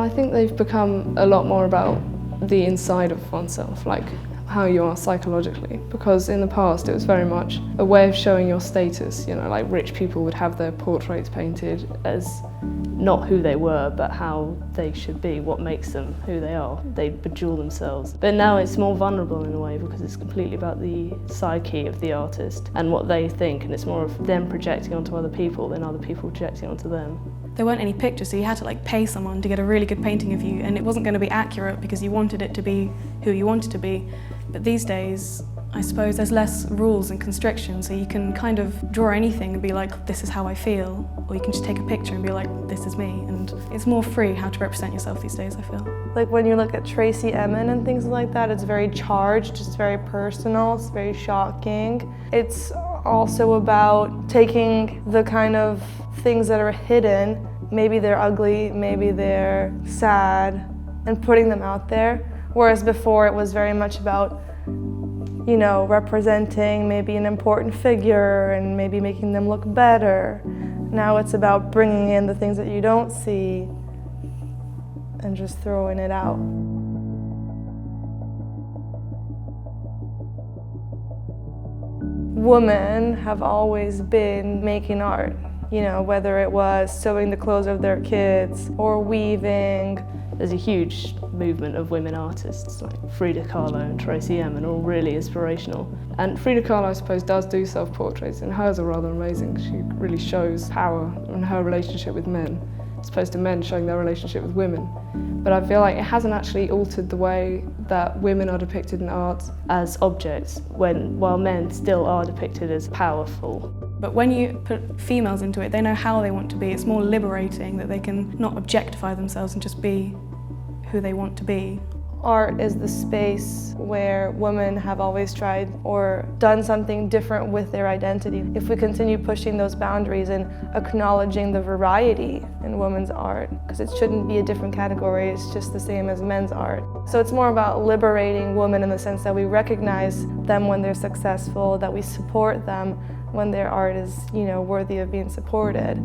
I think they've become a lot more about the inside of oneself, like how you are psychologically, because in the past it was very much a way of showing your status. You know, like rich people would have their portraits painted as not who they were, but how they should be, what makes them who they are. They'd bejewel themselves. But now it's more vulnerable in a way because it's completely about the psyche of the artist and what they think, and it's more of them projecting onto other people than other people projecting onto them. There weren't any pictures, so you had to pay someone to get a really good painting of you, and it wasn't going to be accurate because you wanted it to be who you wanted to be. But these days, I suppose there's less rules and constrictions, so you can kind of draw anything and be like, this is how I feel, or you can just take a picture and be like, this is me, and it's more free how to represent yourself these days, I feel. Like when you look at Tracy Emin and things like that, it's very charged, it's very personal, it's very shocking. It's also about taking the kind of things that are hidden, maybe they're ugly, maybe they're sad, and putting them out there. Whereas before it was very much about, you know, representing maybe an important figure and maybe making them look better. Now it's about bringing in the things that you don't see and just throwing it out. Women have always been making art, you know, whether it was sewing the clothes of their kids or weaving. There's a huge movement of women artists like Frida Kahlo and Tracy Emin, all really inspirational. And Frida Kahlo, I suppose, does do self-portraits, and hers are rather amazing. She really shows power in her relationship with men, as opposed to men showing their relationship with women. But I feel like it hasn't actually altered the way that women are depicted in art as objects, while men still are depicted as powerful. But when you put females into it, they know how they want to be. It's more liberating that they can not objectify themselves and just be who they want to be. Art is the space where women have always tried or done something different with their identity. If we continue pushing those boundaries and acknowledging the variety in women's art, because it shouldn't be a different category, it's just the same as men's art. So it's more about liberating women in the sense that we recognize them when they're successful, that we support them when their art is, you know, worthy of being supported.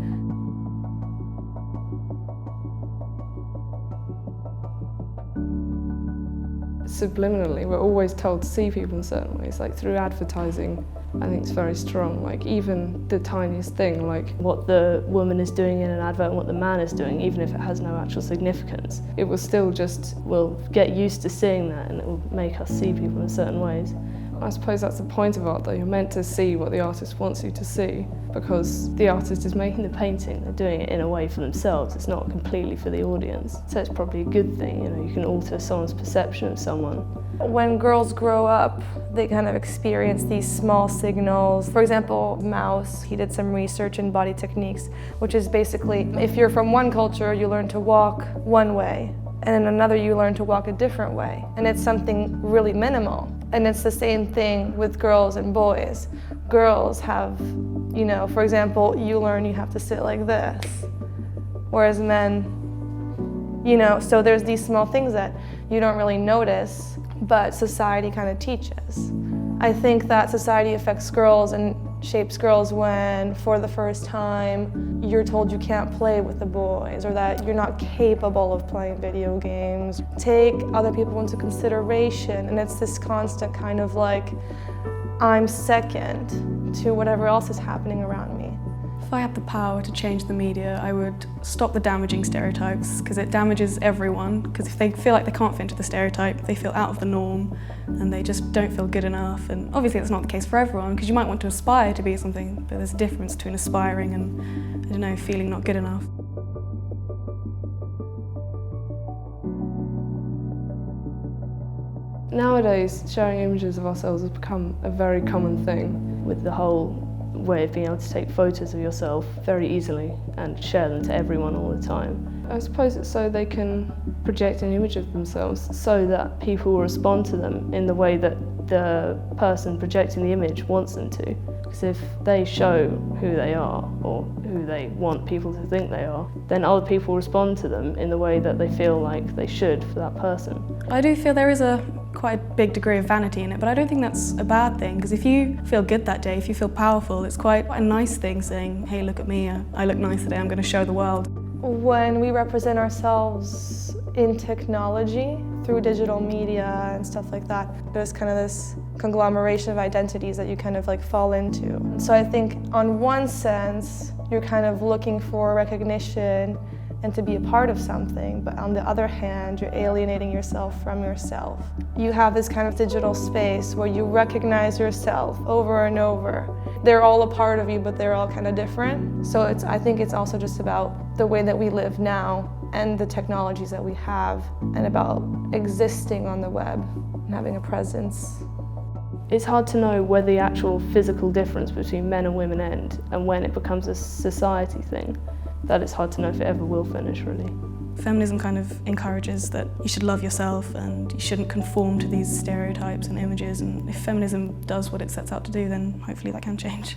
Subliminally, we're always told to see people in certain ways, like through advertising. I think it's very strong, like even the tiniest thing, like what the woman is doing in an advert and what the man is doing, even if it has no actual significance. It will still just, we'll get used to seeing that and it will make us see people in certain ways. I suppose that's the point of art, though. You're meant to see what the artist wants you to see, because the artist is making the painting, they're doing it in a way for themselves, it's not completely for the audience. So it's probably a good thing, you know, you can alter someone's perception of someone. When girls grow up, they kind of experience these small signals. For example, Mouse, he did some research in body techniques, which is basically, if you're from one culture, you learn to walk one way, and in another you learn to walk a different way. And it's something really minimal. And it's the same thing with girls and boys. Girls have, you know, for example, you learn you have to sit like this, whereas men, you know, so there's these small things that you don't really notice, but society kind of teaches. I think that society affects girls and shapes girls when, for the first time, you're told you can't play with the boys or that you're not capable of playing video games. Take other people into consideration, and it's this constant kind of like, I'm second to whatever else is happening around me. If I had the power to change the media, I would stop the damaging stereotypes, because it damages everyone. Because if they feel like they can't fit into the stereotype, they feel out of the norm and they just don't feel good enough. And obviously that's not the case for everyone, because you might want to aspire to be something, but there's a difference between aspiring and, I don't know, feeling not good enough. Nowadays, sharing images of ourselves has become a very common thing, with the whole way of being able to take photos of yourself very easily and share them to everyone all the time. I suppose it's so they can project an image of themselves so that people will respond to them in the way that the person projecting the image wants them to. Because if they show who they are or who they want people to think they are, then other people respond to them in the way that they feel like they should for that person. I do feel there is quite a big degree of vanity in it, but I don't think that's a bad thing, because if you feel good that day, if you feel powerful, it's quite a nice thing saying, hey, look at me, I look nice today, I'm going to show the world. When we represent ourselves in technology through digital media and stuff like that, there's kind of this conglomeration of identities that you kind of like fall into. So I think on one sense, you're kind of looking for recognition and to be a part of something, but on the other hand, you're alienating yourself from yourself. You have this kind of digital space where you recognize yourself over and over. They're all a part of you, but they're all kind of different. So I think it's also just about the way that we live now and the technologies that we have, and about existing on the web and having a presence. It's hard to know where the actual physical difference between men and women end and when it becomes a society thing. That it's hard to know if it ever will finish, really. Feminism kind of encourages that you should love yourself and you shouldn't conform to these stereotypes and images, and if feminism does what it sets out to do, then hopefully that can change.